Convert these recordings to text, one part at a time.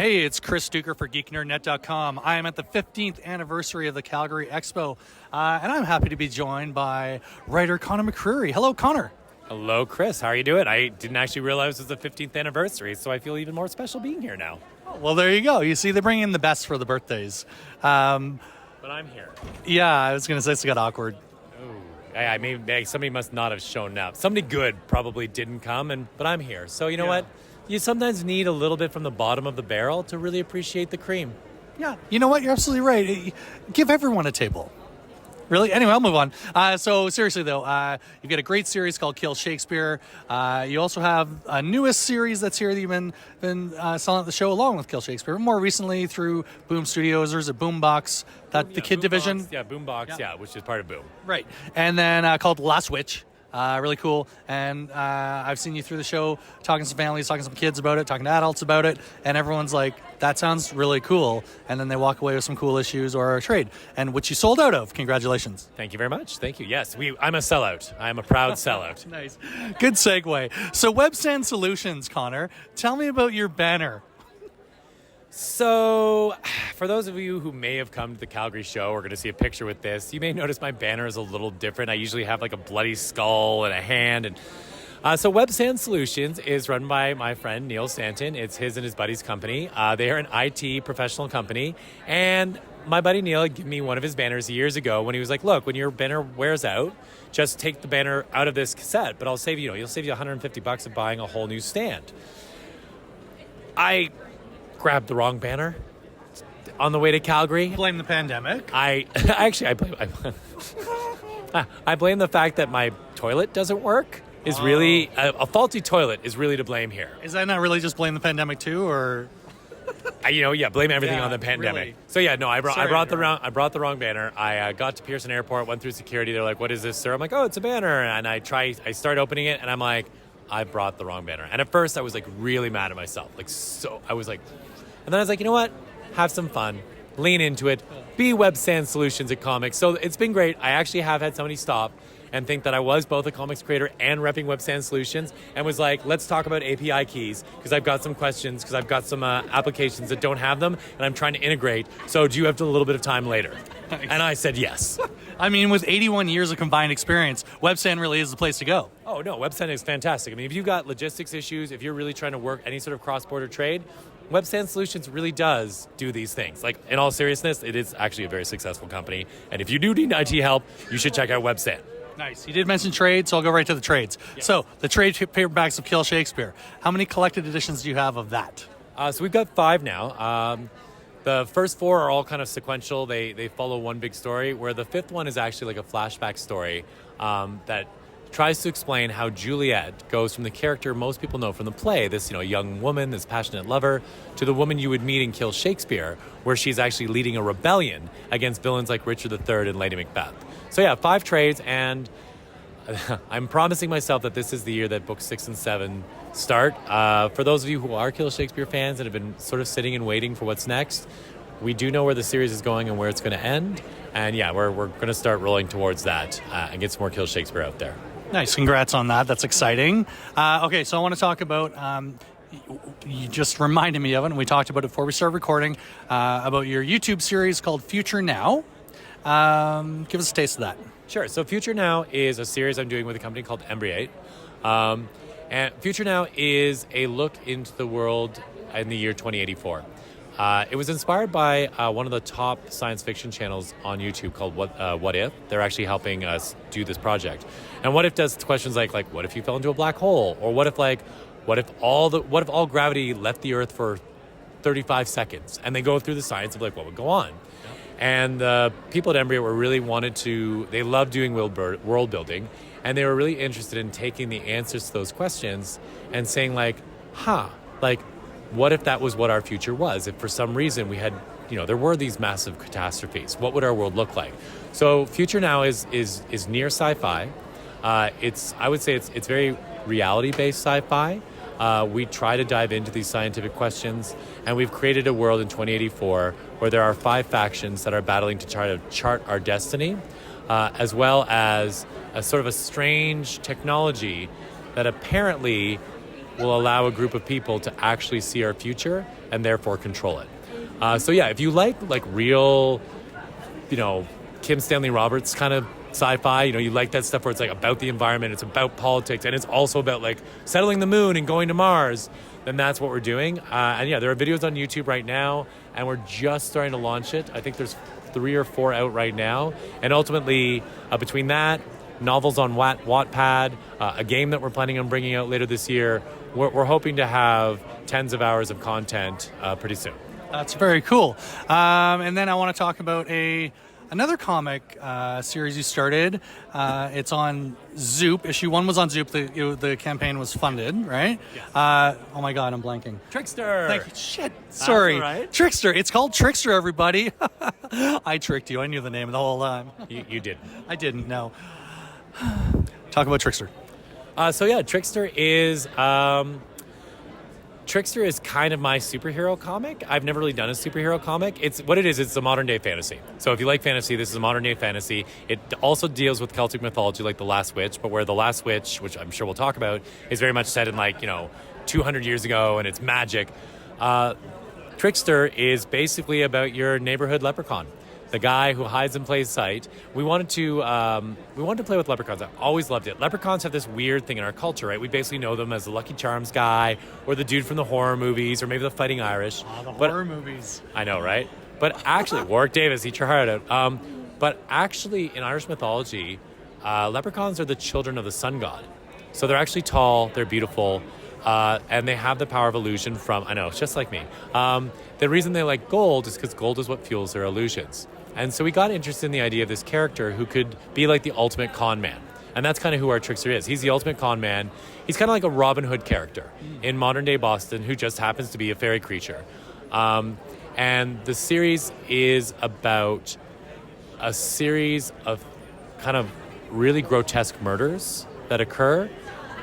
Hey, it's Chris Duker for GeekNerdNet.com. I am at the 15th anniversary of the Calgary Expo, and I'm happy to be joined by writer Conor McCreery. Hello, Conor. Hello, Chris. How are you doing? I didn't actually realize it was the 15th anniversary, so I feel even more special being here now. Well, there you go. You see, they bring in the best for the birthdays. But I'm here. Yeah, I was going to say it's got awkward. I mean, somebody must not have shown up. Somebody good probably didn't come, but I'm here. So you know what? You sometimes need a little bit from the bottom of the barrel to really appreciate the cream. Yeah, you know what? You're absolutely right. Give everyone a table. Really? Anyway, I'll move on. So seriously, though, you've got a great series called Kill Shakespeare. You also have a newest series that's here that you've been selling at the show along with Kill Shakespeare. More recently through Boom Studios, there's a Boombox, the kid division. Boombox, which is part of Boom. Right. And then called Last Witch. Really cool. And I've seen you through the show talking to some families, talking to some kids about it, talking to adults about it, and everyone's like, that sounds really cool. And then they walk away with some cool issues or a trade, and which you sold out of. Congratulations. Thank you very much. Thank you. Yes, I'm a sellout. I'm a proud sellout. Nice. Good segue. So Webstand Solutions, Conor, tell me about your banner. So, for those of you who may have come to the Calgary show or going to see a picture with this, you may notice my banner is a little different. I usually have like a bloody skull and a hand. And so Webstand Solutions is run by my friend Neil Stanton. It's his and his buddy's company. They are an IT professional company. And my buddy Neil gave me one of his banners years ago when he was like, look, when your banner wears out, just take the banner out of this cassette, but I'll save you, you'll save you $150 of buying a whole new stand. I grabbed the wrong banner on the way to Calgary. Blame the pandemic. I blame the fact that my toilet doesn't work. Is really a faulty toilet is really to blame here. Is that not really just blame the pandemic too, or? Blame everything on the pandemic. Really. So I brought the wrong banner. I got to Pearson Airport, went through security. They're like, "What is this, sir?" I'm like, "Oh, it's a banner." And I start opening it, and I'm like, I brought the wrong banner. And at first, I was like really mad at myself. I was like, and then I was like, you know what? Have some fun. Lean into it. Be Webstand Solutions at comics. So it's been great. I actually have had somebody stop and think that I was both a comics creator and repping Webstand Solutions, and was like, let's talk about API keys, because I've got some questions, because I've got some applications that don't have them, and I'm trying to integrate. So do you have a little bit of time later? Nice. And I said yes. I mean, with 81 years of combined experience, Webstand really is the place to go. Oh, no, Webstand is fantastic. I mean, if you've got logistics issues, if you're really trying to work any sort of cross-border trade, Webstand Solutions really does do these things. Like, in all seriousness, it is actually a very successful company. And if you do need IT help, you should check out Webstand. Nice. You did mention trades, so I'll go right to the trades. Yes. So, the trade paperbacks of Kill Shakespeare. How many collected editions do you have of that? So we've got 5 now. The first 4 are all kind of sequential. They follow one big story, where the 5th one is actually like a flashback story that tries to explain how Juliet goes from the character most people know from the play, this young woman, this passionate lover, to the woman you would meet in Kill Shakespeare, where she's actually leading a rebellion against villains like Richard III and Lady Macbeth. So 5 trades, and I'm promising myself that this is the year that books 6 and 7 start. For those of you who are Kill Shakespeare fans and have been sort of sitting and waiting for what's next, we do know where the series is going and where it's going to end. And we're going to start rolling towards that and get some more Kill Shakespeare out there. Nice. Congrats on that. That's exciting. Okay, so I want to talk about, you just reminded me of it, and we talked about it before we started recording, about your YouTube series called Future Now. Give us a taste of that. Sure. So Future Now is a series I'm doing with a company called Embriate. And Future Now is a look into the world in the year 2084. It was inspired by one of the top science fiction channels on YouTube called What If. They're actually helping us do this project. And What If does questions like what if you fell into a black hole? Or what if all gravity left the Earth for 35 seconds? And they go through the science of what would go on. And the people at Embryo they love doing world building, and they were really interested in taking the answers to those questions and saying what if that was what our future was? If for some reason we had, there were these massive catastrophes, what would our world look like? So Future Now is near sci-fi. I would say it's very reality-based sci-fi. We try to dive into these scientific questions, and we've created a world in 2084 where there are 5 factions that are battling to try to chart our destiny, as well as a sort of a strange technology that apparently will allow a group of people to actually see our future and therefore control it. So yeah, if you like real, Kim Stanley Roberts kind of sci-fi, you like that stuff where it's like about the environment, it's about politics, and it's also about like settling the moon and going to Mars, then that's what we're doing. And yeah, there are videos on YouTube right now, and we're just starting to launch it. I think there's 3 or 4 out right now. And ultimately, between that, novels on Wattpad, a game that we're planning on bringing out later this year, we're hoping to have tens of hours of content pretty soon. That's very cool. And then I want to talk about another comic series you started. It's on Zoop. Issue 1 was on Zoop. The campaign was funded, right? Yes. Oh my God, I'm blanking. Trickster. Thank you. Shit. Sorry. That's all right. Trickster. It's called Trickster, everybody. I tricked you. I knew the name the whole time. You didn't. I didn't, no. Talk about Trickster. So yeah, Trickster is kind of my superhero comic. I've never really done a superhero comic. It's a modern day fantasy. So if you like fantasy, this is a modern day fantasy. It also deals with Celtic mythology like The Last Witch, but where The Last Witch, which I'm sure we'll talk about, is very much set in 200 years ago and it's magic. Trickster is basically about your neighborhood leprechaun. The guy who hides in plain sight. We wanted to play with leprechauns. I always loved it. Leprechauns have this weird thing in our culture, right? We basically know them as the Lucky Charms guy, or the dude from the horror movies, or maybe the Fighting Irish. Horror movies. I know, right? But actually, Warwick Davis, eat your heart out. But actually, in Irish mythology, leprechauns are the children of the sun god. So they're actually tall, they're beautiful, and they have the power of illusion from, I know, it's just like me. The reason they like gold is because gold is what fuels their illusions. And so we got interested in the idea of this character who could be like the ultimate con man. And that's kind of who our Trickster is. He's the ultimate con man. He's kind of like a Robin Hood character in modern day Boston who just happens to be a fairy creature. And the series is about a series of kind of really grotesque murders that occur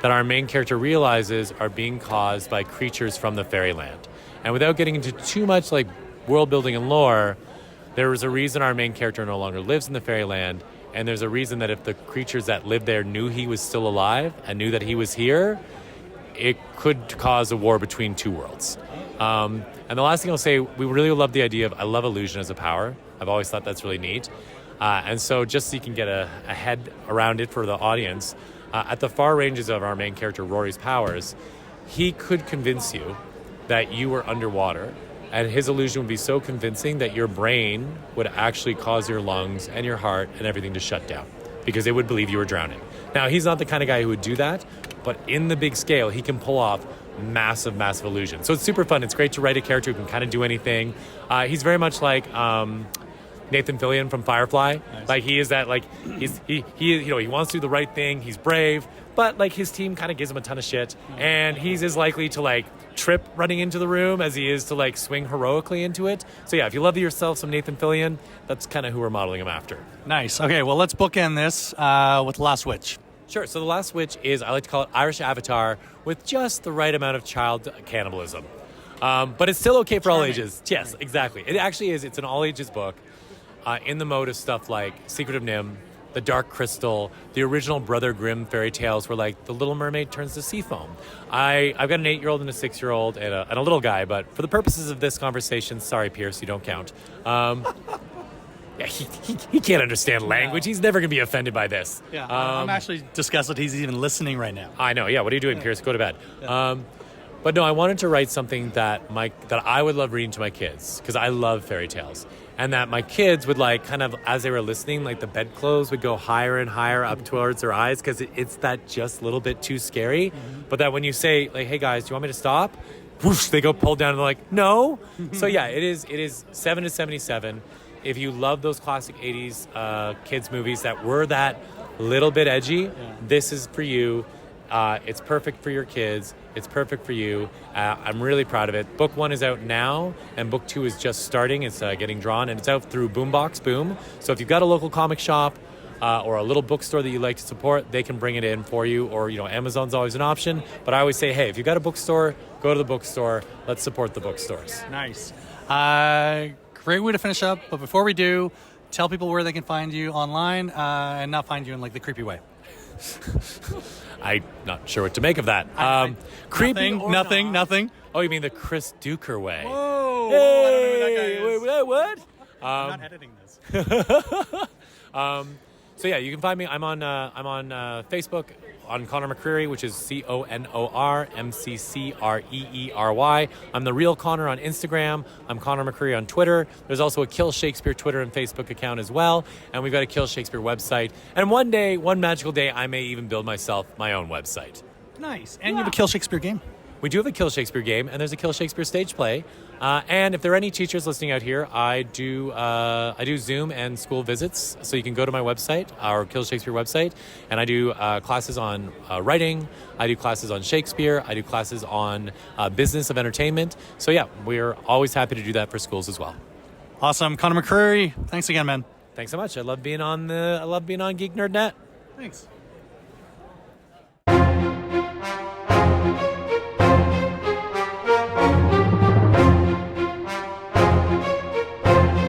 that our main character realizes are being caused by creatures from the fairyland. And without getting into too much like world building and lore, there was a reason our main character no longer lives in the fairyland, and there's a reason that if the creatures that lived there knew he was still alive and knew that he was here, it could cause a war between two worlds. And the last thing I'll say, we really love the idea of, I love illusion as a power. I've always thought that's really neat. And so just so you can get a head around it for the audience, at the far ranges of our main character, Rory's powers, he could convince you that you were underwater, and his illusion would be so convincing that your brain would actually cause your lungs and your heart and everything to shut down because they would believe you were drowning. Now, he's not the kind of guy who would do that, but in the big scale, he can pull off massive, massive illusion. So it's super fun. It's great to write a character who can kind of do anything. He's very much like Nathan Fillion from Firefly. Nice. Like he is that, like he wants to do the right thing. He's brave, but like his team kind of gives him a ton of shit, and he's as likely to like trip running into the room as he is to like swing heroically into it. So yeah, if you love yourself some Nathan Fillion, that's kind of who we're modeling him after. Nice. Okay, well let's bookend this with Last Witch. Sure. So The Last Witch is, I like to call it Irish Avatar with just the right amount of child cannibalism. But it's still okay for all ages. Yes, exactly. It actually is. It's an all ages book in the mode of stuff like Secret of Nim, The Dark Crystal, the original Brother Grimm fairy tales where like the Little Mermaid turns to sea foam. I've got an 8-year-old and a 6-year-old and a little guy, but for the purposes of this conversation, sorry, Pierce, you don't count. Yeah, he can't understand language. No. He's never going to be offended by this. Yeah, I'm actually disgusted he's even listening right now. I know. Yeah, what are you doing, Pierce? Go to bed. Yeah. But no, I wanted to write something that I would love reading to my kids because I love fairy tales. And that my kids would like kind of, as they were listening, like the bedclothes would go higher and higher up towards their eyes because it's that just a little bit too scary. Mm-hmm. But that when you say, like, hey guys, do you want me to stop? Whoosh, they go pulled down and they're like, no. So yeah, it is 7 to 77. If you love those classic 80s kids movies that were that little bit edgy, this is for you. It's perfect for your kids. It's perfect for you. I'm really proud of it. Book 1 is out now, and Book 2 is just starting. It's getting drawn, and it's out through Boombox Boom. So if you've got a local comic shop or a little bookstore that you like to support, they can bring it in for you. Or Amazon's always an option. But I always say, hey, if you've got a bookstore, go to the bookstore. Let's support the bookstores. Nice. Great way to finish up. But before we do, tell people where they can find you online and not find you in like the creepy way. I'm not sure what to make of that. Creepy or Nothing. Oh, you mean the Chris Duker way? Whoa, Hey, I don't know who that guy is. wait, what? I'm not editing this. So yeah, you can find me. I'm on Facebook on Conor McCreery, which is CONORMCCREERY. I'm the real Conor on Instagram. I'm Conor McCreery on Twitter. There's also a Kill Shakespeare Twitter and Facebook account as well, and we've got a Kill Shakespeare website. And one magical day, I may even build myself my own website. Nice. And you have a Kill Shakespeare game. We do have a Kill Shakespeare game, and there's a Kill Shakespeare stage play. And if there are any teachers listening out here, I do Zoom and school visits. So you can go to my website, our Kill Shakespeare website, and I do classes on writing. I do classes on Shakespeare. I do classes on business of entertainment. So yeah, we're always happy to do that for schools as well. Awesome. Conor McCreery, thanks again, man. Thanks so much. I love being on Geek Nerd Net. Thanks.